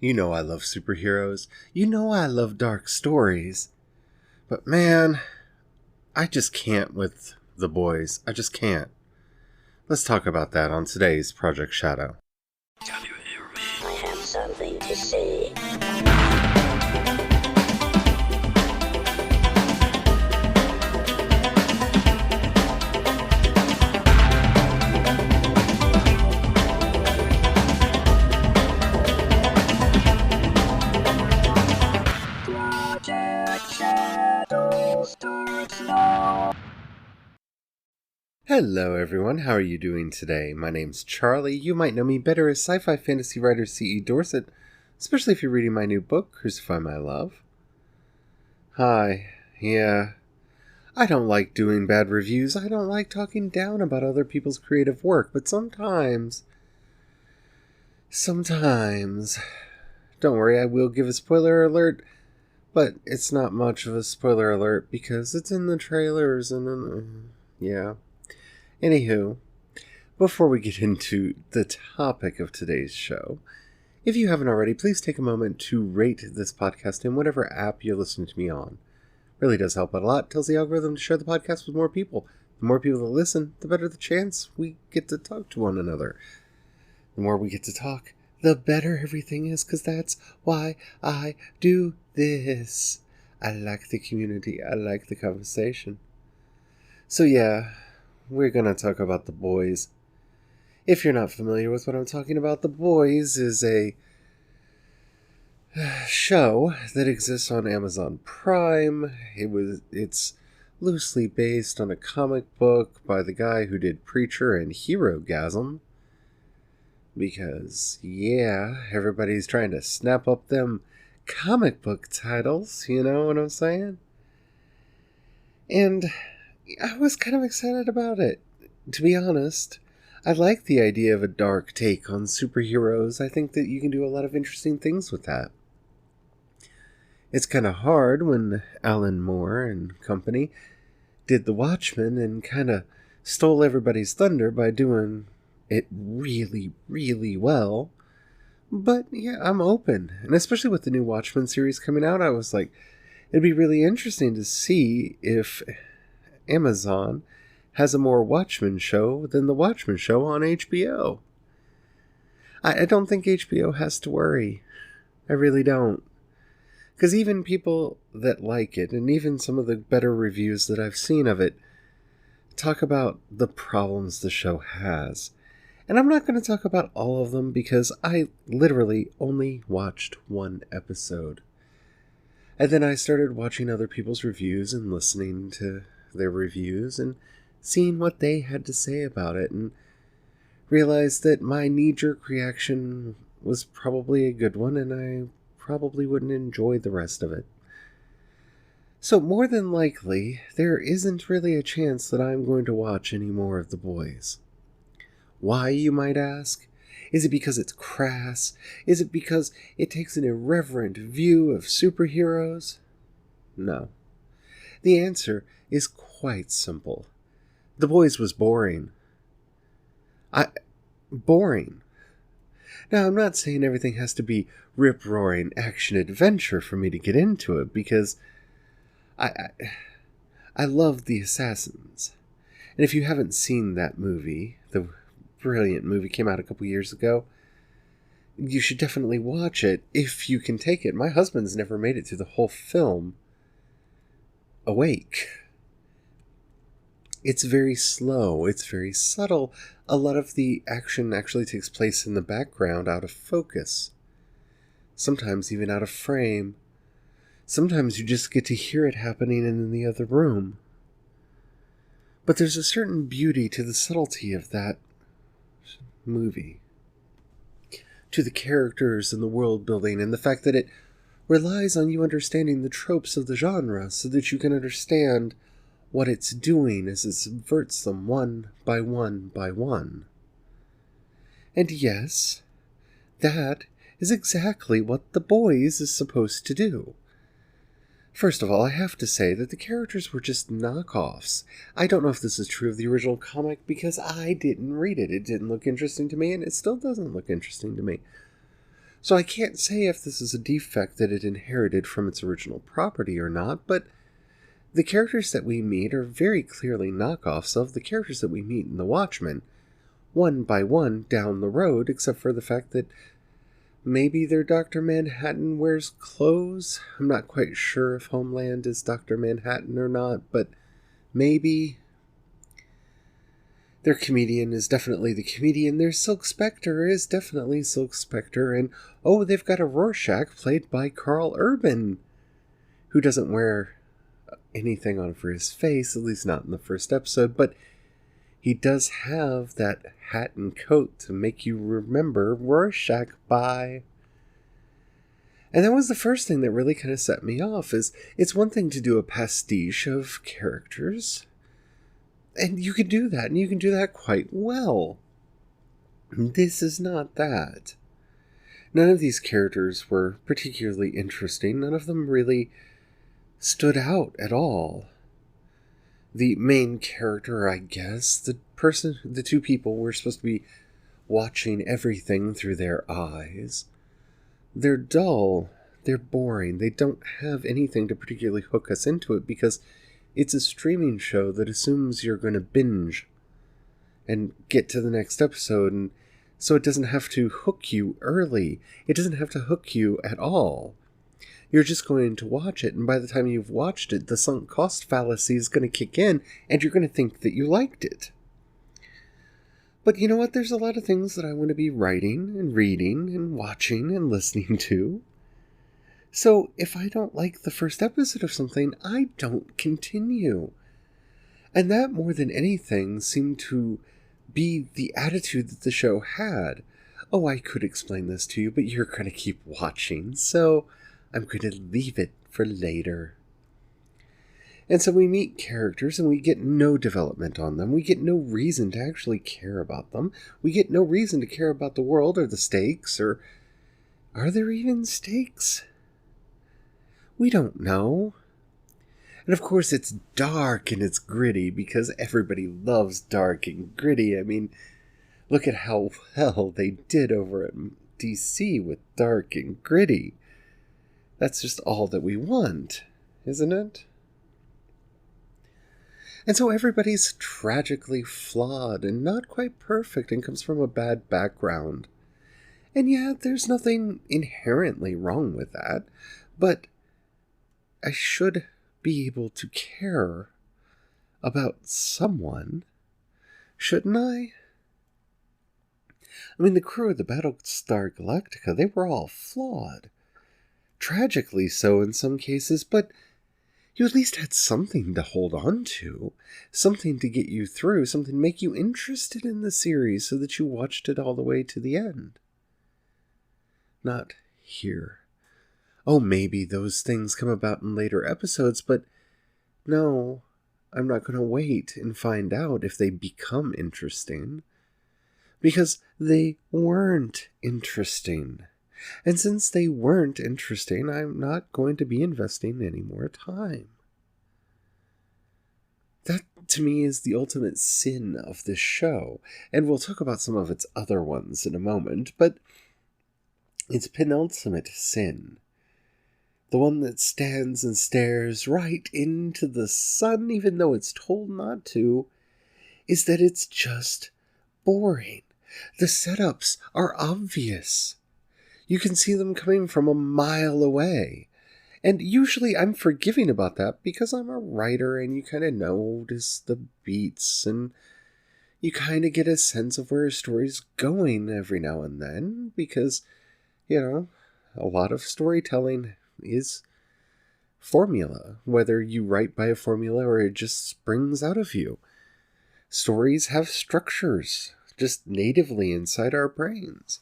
You know I love superheroes. You know I love dark stories. But man, I just can't with The Boys. I just can't. Let's talk about that on today's Project Shadow. Can you hear me? I have something to say. Hello everyone, how are you doing today? My name's Charlie. You might know me better as sci-fi fantasy writer C.E. Dorset, especially if you're reading my new book, Crucify My Love. Hi. Yeah. I don't like doing bad reviews. I don't like talking down about other people's creative work, but sometimes, don't worry, I will give a spoiler alert, but it's not much of a spoiler alert because it's in the trailers and, yeah. Anywho, before we get into the topic of today's show, if you haven't already, please take a moment to rate this podcast in whatever app you're listening to me on. Really does help out a lot. Tells the algorithm to share the podcast with more people. The more people that listen, the better the chance we get to talk to one another. The more we get to talk, the better everything is, because that's why I do this. I like the community. I like the conversation. So yeah, we're going to talk about The Boys. If you're not familiar with what I'm talking about, The Boys is a show that exists on Amazon Prime. It's loosely based on a comic book by the guy who did Preacher and Herogasm. Because, yeah, everybody's trying to snap up them comic book titles, you know what I'm saying? And I was kind of excited about it. To be honest, I like the idea of a dark take on superheroes. I think that you can do a lot of interesting things with that. It's kind of hard when Alan Moore and company did The Watchmen and kind of stole everybody's thunder by doing it really, really well. But yeah, I'm open. And especially with the new Watchmen series coming out, I was like, it'd be really interesting to see if Amazon has a more Watchmen show than the Watchmen show on HBO. I don't think HBO has to worry. I really don't. Because even people that like it, and even some of the better reviews that I've seen of it, talk about the problems the show has. And I'm not going to talk about all of them because I literally only watched one episode. And then I started watching other people's reviews and listening to their reviews and seeing what they had to say about it, and realized that my knee-jerk reaction was probably a good one, and I probably wouldn't enjoy the rest of it. So more than likely, there isn't really a chance that I'm going to watch any more of The Boys. Why, you might ask? Is it because it's crass? Is it because it takes an irreverent view of superheroes? No. The answer is quite simple. The Boys was boring. Boring. Now, I'm not saying everything has to be rip-roaring action-adventure for me to get into it, because I love The Assassins. And if you haven't seen that movie, the brilliant movie came out a couple years ago, you should definitely watch it if you can take it. My husband's never made it through the whole film awake. It's very slow, it's very subtle. A lot of the action actually takes place in the background, out of focus. Sometimes even out of frame. Sometimes you just get to hear it happening in the other room. But there's a certain beauty to the subtlety of that movie. To the characters and the world building, and the fact that it relies on you understanding the tropes of the genre so that you can understand what it's doing as it subverts them one by one by one. And yes, that is exactly what The Boys is supposed to do. First of all, I have to say that the characters were just knockoffs. I don't know if this is true of the original comic because I didn't read it. It didn't look interesting to me, and it still doesn't look interesting to me. So I can't say if this is a defect that it inherited from its original property or not, but the characters that we meet are very clearly knockoffs of the characters that we meet in The Watchmen, one by one down the road, except for the fact that maybe their Dr. Manhattan wears clothes. I'm not quite sure if Homeland is Dr. Manhattan or not, but maybe. Their comedian is definitely the comedian. Their Silk Spectre is definitely Silk Spectre. And, oh, they've got a Rorschach played by Carl Urban, who doesn't wear anything on for his face, at least not in the first episode, but he does have that hat and coat to make you remember Rorschach by. And that was the first thing that really kind of set me off, is it's one thing to do a pastiche of characters, and you can do that, and you can do that quite well. This is not that. None of these characters were particularly interesting. None of them really stood out at all. The main character, I guess, the two people were supposed to be watching everything through their eyes. They're dull. They're boring. They don't have anything to particularly hook us into it, because it's a streaming show that assumes you're going to binge and get to the next episode, and so it doesn't have to hook you early. It doesn't have to hook you at all. You're just going to watch it, and by the time you've watched it, the sunk cost fallacy is going to kick in, and you're going to think that you liked it. But you know what? There's a lot of things that I want to be writing and reading and watching and listening to. So if I don't like the first episode of something, I don't continue. And that, more than anything, seemed to be the attitude that the show had. Oh, I could explain this to you, but you're going to keep watching, so I'm going to leave it for later. And so we meet characters and we get no development on them. We get no reason to actually care about them. We get no reason to care about the world or the stakes, or are there even stakes? We don't know. And of course it's dark and it's gritty, because everybody loves dark and gritty. I mean, look at how well they did over at DC with dark and gritty. That's just all that we want, isn't it? And so everybody's tragically flawed and not quite perfect and comes from a bad background. And yeah, there's nothing inherently wrong with that, but I should be able to care about someone, shouldn't I? I mean, the crew of the Battlestar Galactica, they were all flawed. Tragically so in some cases, but you at least had something to hold on to, something to get you through, something to make you interested in the series so that you watched it all the way to the end. Not here. Oh, maybe those things come about in later episodes, but no, I'm not going to wait and find out if they become interesting, because they weren't interesting. And since they weren't interesting, I'm not going to be investing any more time. That, to me, is the ultimate sin of this show, and we'll talk about some of its other ones in a moment, but its penultimate sin, the one that stands and stares right into the sun even though it's told not to, is that it's just boring. The setups are obvious. You can see them coming from a mile away. And usually I'm forgiving about that because I'm a writer and you kind of notice the beats and you kind of get a sense of where a story's going every now and then, because, you know, a lot of storytelling is formula, whether you write by a formula or it just springs out of you. Stories have structures just natively inside our brains.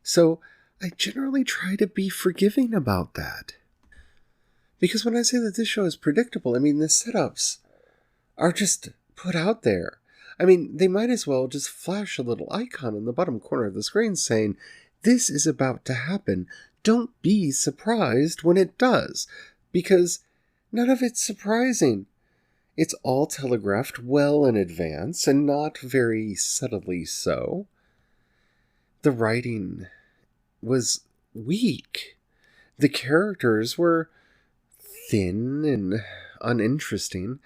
So I generally try to be forgiving about that. Because when I say that this show is predictable, I mean the setups are just put out there. I mean, they might as well just flash a little icon in the bottom corner of the screen saying, "This is about to happen. Don't be surprised when it does." Because none of it's surprising. It's all telegraphed well in advance, and not very subtly so. The writing was weak. The characters were thin and uninteresting.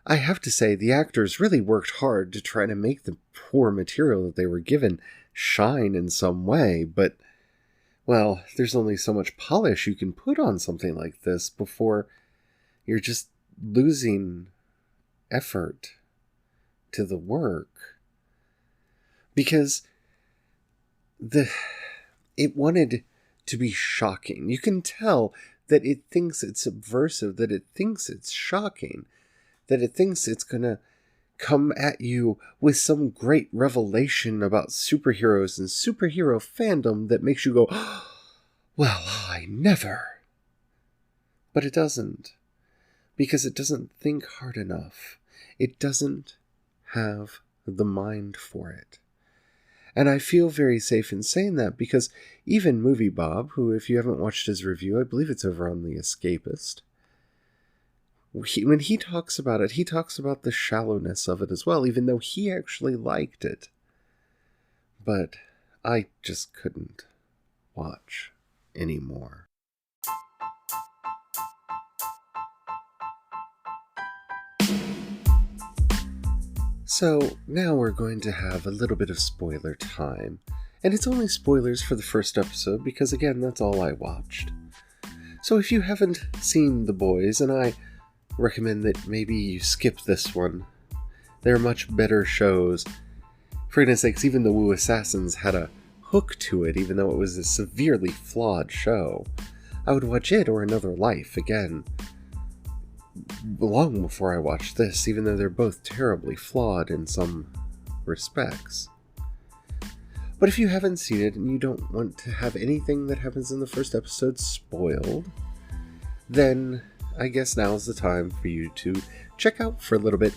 I have to say, the actors really worked hard to try to make the poor material that they were given shine in some way, but, well, there's only so much polish you can put on something like this before you're just losing effort to the work. Because it wanted to be shocking. You can tell that it thinks it's subversive, that it thinks it's shocking, that it thinks it's gonna come at you with some great revelation about superheroes and superhero fandom that makes you go, well, I never. But it doesn't. Because it doesn't think hard enough. It doesn't have the mind for it. And I feel very safe in saying that because even Movie Bob, who, if you haven't watched his review, I believe it's over on The Escapist, when he talks about it, he talks about the shallowness of it as well, even though he actually liked it. But I just couldn't watch anymore. So now we're going to have a little bit of spoiler time. And it's only spoilers for the first episode because, again, that's all I watched. So if you haven't seen The Boys, and I recommend that maybe you skip this one. There are much better shows. For goodness sakes, even The Wu Assassins had a hook to it, even though it was a severely flawed show. I would watch it or Another Life again long before I watched this, even though they're both terribly flawed in some respects. But if you haven't seen it and you don't want to have anything that happens in the first episode spoiled, then I guess now's the time for you to check out for a little bit,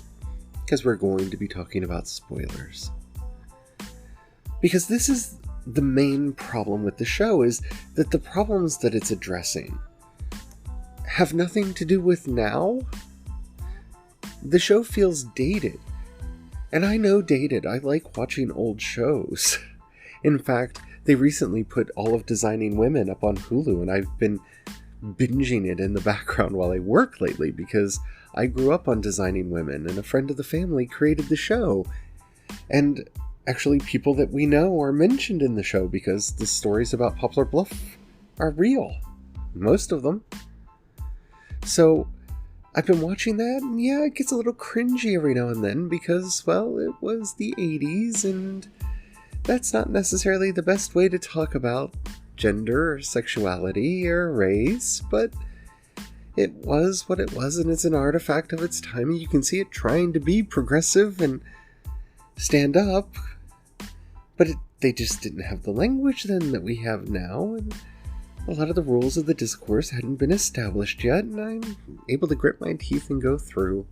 because we're going to be talking about spoilers. Because this is the main problem with the show, is that the problems that it's addressing have nothing to do with now. The show feels dated. And I know dated. I like watching old shows. In fact, they recently put all of Designing Women up on Hulu, and I've been binging it in the background while I work lately because I grew up on Designing Women, and a friend of the family created the show. And actually, people that we know are mentioned in the show because the stories about Poplar Bluff are real. Most of them. So, I've been watching that, and yeah, it gets a little cringy every now and then because, well, it was the 80s, and that's not necessarily the best way to talk about gender or sexuality or race, but it was what it was, and it's an artifact of its time, and you can see it trying to be progressive and stand up, but they just didn't have the language then that we have now, and a lot of the rules of the discourse hadn't been established yet, and I'm able to grit my teeth and go through,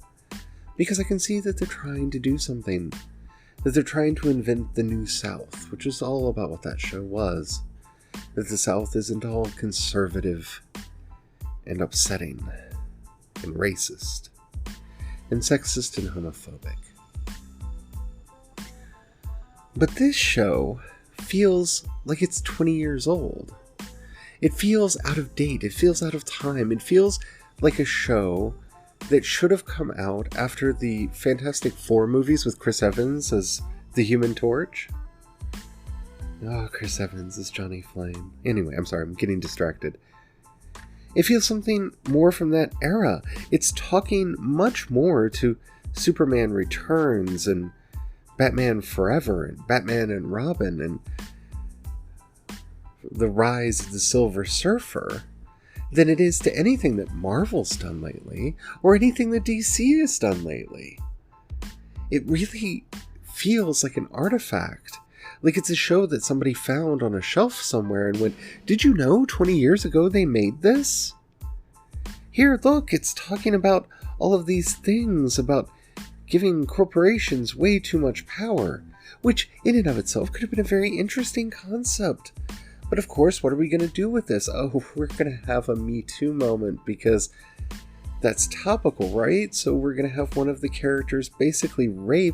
because I can see that they're trying to do something, that they're trying to invent the New South, which is all about what that show was, that the South isn't all conservative and upsetting and racist and sexist and homophobic. But this show feels like it's 20 years old. It feels out of date. It feels out of time. It feels like a show that should have come out after the Fantastic Four movies with Chris Evans as the Human Torch. Oh, Chris Evans as Johnny Flame. Anyway, I'm sorry, I'm getting distracted. It feels something more from that era. It's talking much more to Superman Returns and Batman Forever and Batman and Robin and the rise of the Silver Surfer than it is to anything that Marvel's done lately or anything that DC has done lately. It really feels like an artifact. Like it's a show that somebody found on a shelf somewhere and went, did you know 20 years ago they made this? Here, look, it's talking about all of these things about giving corporations way too much power, which in and of itself could have been a very interesting concept. But of course, what are we going to do with this? Oh, we're going to have a Me Too moment because that's topical, right? So we're going to have one of the characters basically rape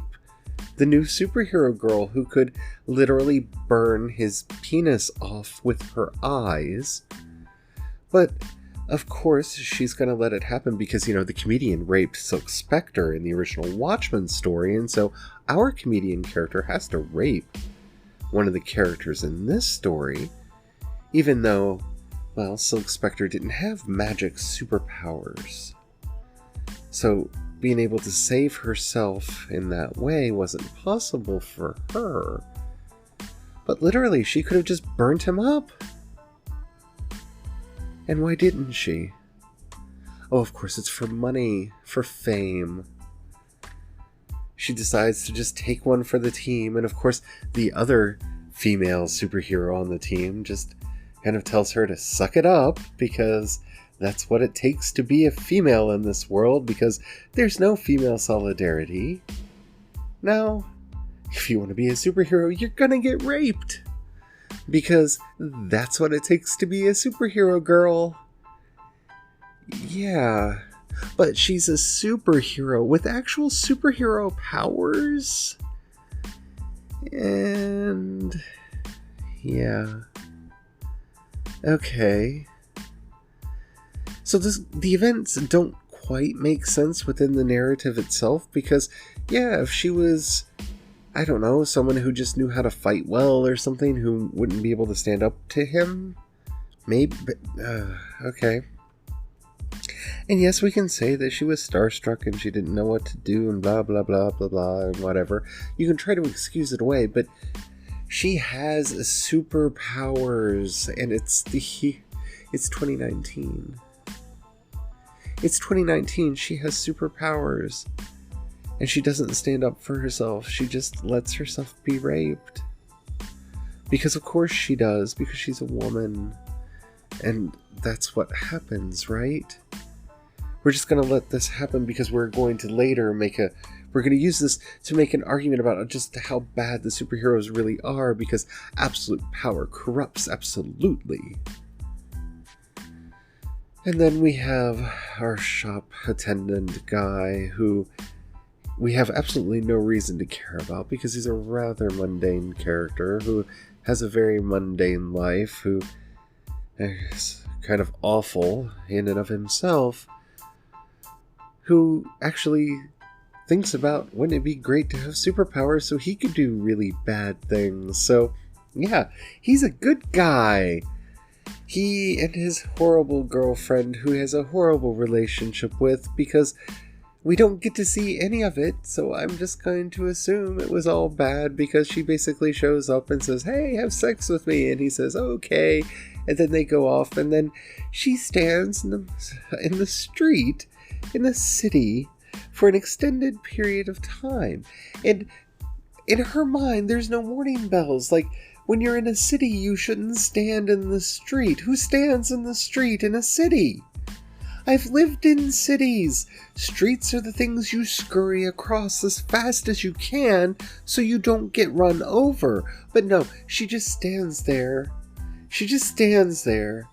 The new superhero girl who could literally burn his penis off with her eyes. But, of course, she's going to let it happen because, the comedian raped Silk Spectre in the original Watchmen story, and so our comedian character has to rape one of the characters in this story, even though, well, Silk Spectre didn't have magic superpowers. So being able to save herself in that way wasn't possible for her. But literally, she could have just burnt him up. And why didn't she? Oh, of course, it's for money, for fame. She decides to just take one for the team, and of course, the other female superhero on the team just kind of tells her to suck it up, because that's what it takes to be a female in this world, because there's no female solidarity. Now, if you want to be a superhero, you're gonna get raped, because that's what it takes to be a superhero girl. Yeah, but she's a superhero with actual superhero powers. And yeah. Okay. So the events don't quite make sense within the narrative itself, because, yeah, if she was, I don't know, someone who just knew how to fight well or something, who wouldn't be able to stand up to him, maybe, okay. And yes, we can say that she was starstruck and she didn't know what to do and blah, blah, blah, blah, blah, and whatever. You can try to excuse it away, but she has superpowers, and it's 2019. It's 2019, she has superpowers. And she doesn't stand up for herself, she just lets herself be raped. Because of course she does, because she's a woman. And that's what happens, right? We're just going to let this happen because we're going to later we're going to use this to make an argument about just how bad the superheroes really are, because absolute power corrupts absolutely. And then we have our shop attendant guy who we have absolutely no reason to care about, because he's a rather mundane character who has a very mundane life, who is kind of awful in and of himself, who actually thinks about, wouldn't it be great to have superpowers so he could do really bad things. So yeah, he's a good guy. He and his horrible girlfriend, who has a horrible relationship with, because we don't get to see any of it, so I'm just going to assume it was all bad, because she basically shows up and says, hey, have sex with me, and he says, okay, and then they go off, and then she stands in the street, in the city, for an extended period of time, and in her mind, there's no warning bells. Like, when you're in a city, you shouldn't stand in the street. Who stands in the street in a city? I've lived in cities. Streets are the things you scurry across as fast as you can so you don't get run over. But no, she just stands there. She just stands there.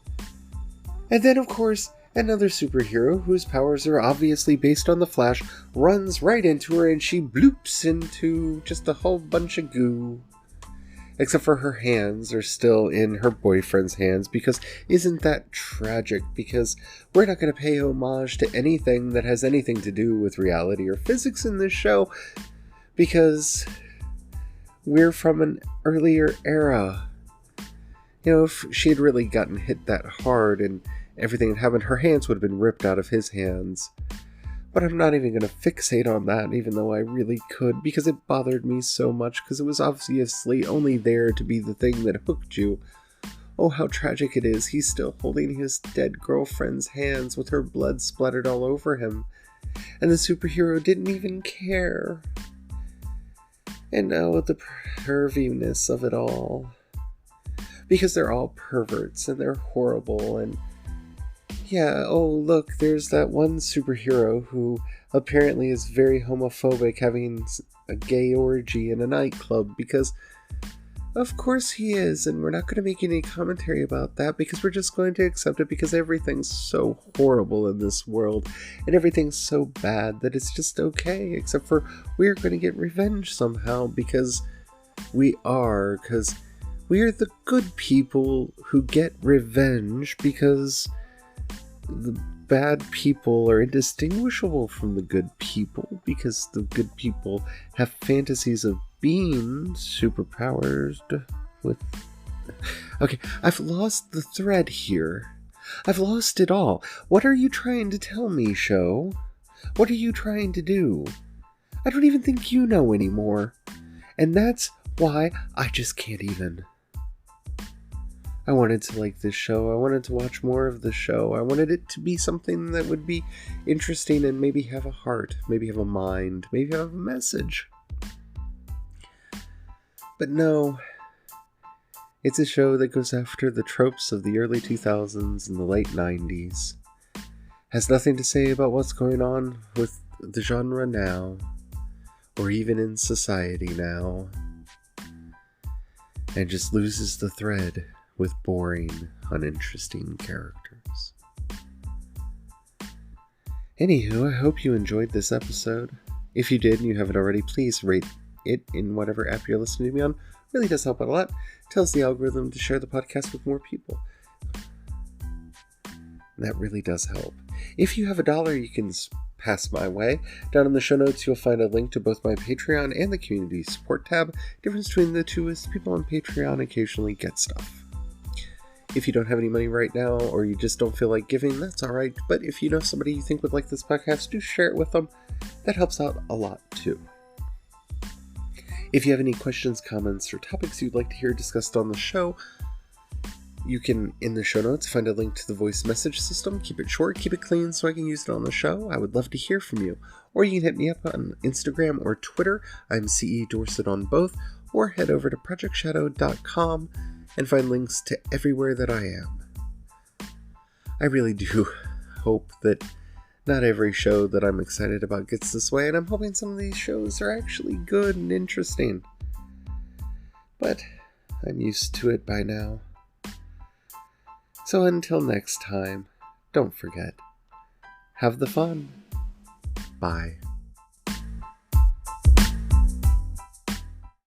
And then, of course, another superhero, whose powers are obviously based on the Flash, runs right into her, and she bloops into just a whole bunch of goo. Except for her hands are still in her boyfriend's hands, because isn't that tragic? Because we're not going to pay homage to anything that has anything to do with reality or physics in this show, because we're from an earlier era. If she had really gotten hit that hard and everything had happened, her hands would have been ripped out of his hands. But I'm not even going to fixate on that, even though I really could, because it bothered me so much, because it was obviously only there to be the thing that hooked you. Oh, how tragic it is. He's still holding his dead girlfriend's hands with her blood splattered all over him. And the superhero didn't even care. And now the perviness of it all. Because they're all perverts, and they're horrible, and yeah, oh look, there's that one superhero who apparently is very homophobic, having a gay orgy in a nightclub, because Of course he is, and we're not going to make any commentary about that because we're just going to accept it because everything's so horrible in this world and everything's so bad that it's just okay, except for we're going to get revenge somehow because we are the good people who get revenge because the bad people are indistinguishable from the good people because the good people have fantasies of being superpowered with... Okay, I've lost the thread here. I've lost it all. What are you trying to tell me, show? What are you trying to do? I don't even think you know anymore. And that's why I just can't even. I wanted to like this show. I wanted to watch more of the show. I wanted it to be something that would be interesting and maybe have a heart, maybe have a mind, maybe have a message. But no, it's a show that goes after the tropes of the early 2000s and the late 90s. Has nothing to say about what's going on with the genre now, or even in society now, and just loses the thread with boring, uninteresting characters. Anywho, I hope you enjoyed this episode. If you did and you haven't already, please rate it in whatever app you're listening to me on. It really does help out a lot. It tells the algorithm to share the podcast with more people. That really does help. If you have $1 you can pass my way, down in the show notes you'll find a link to both my Patreon and the community support tab. Difference between the two is people on Patreon occasionally get stuff. If you don't have any money right now, or you just don't feel like giving, that's alright. But if you know somebody you think would like this podcast, do share it with them. That helps out a lot too. If you have any questions, comments, or topics you'd like to hear discussed on the show, you can, in the show notes, find a link to the voice message system. Keep it short, keep it clean so I can use it on the show. I would love to hear from you. Or you can hit me up on Instagram or Twitter. I'm CE Dorset on both. Or head over to projectshadow.com and find links to everywhere that I am. I really do hope that not every show that I'm excited about gets this way, and I'm hoping some of these shows are actually good and interesting. But I'm used to it by now. So until next time, don't forget, have the fun. Bye.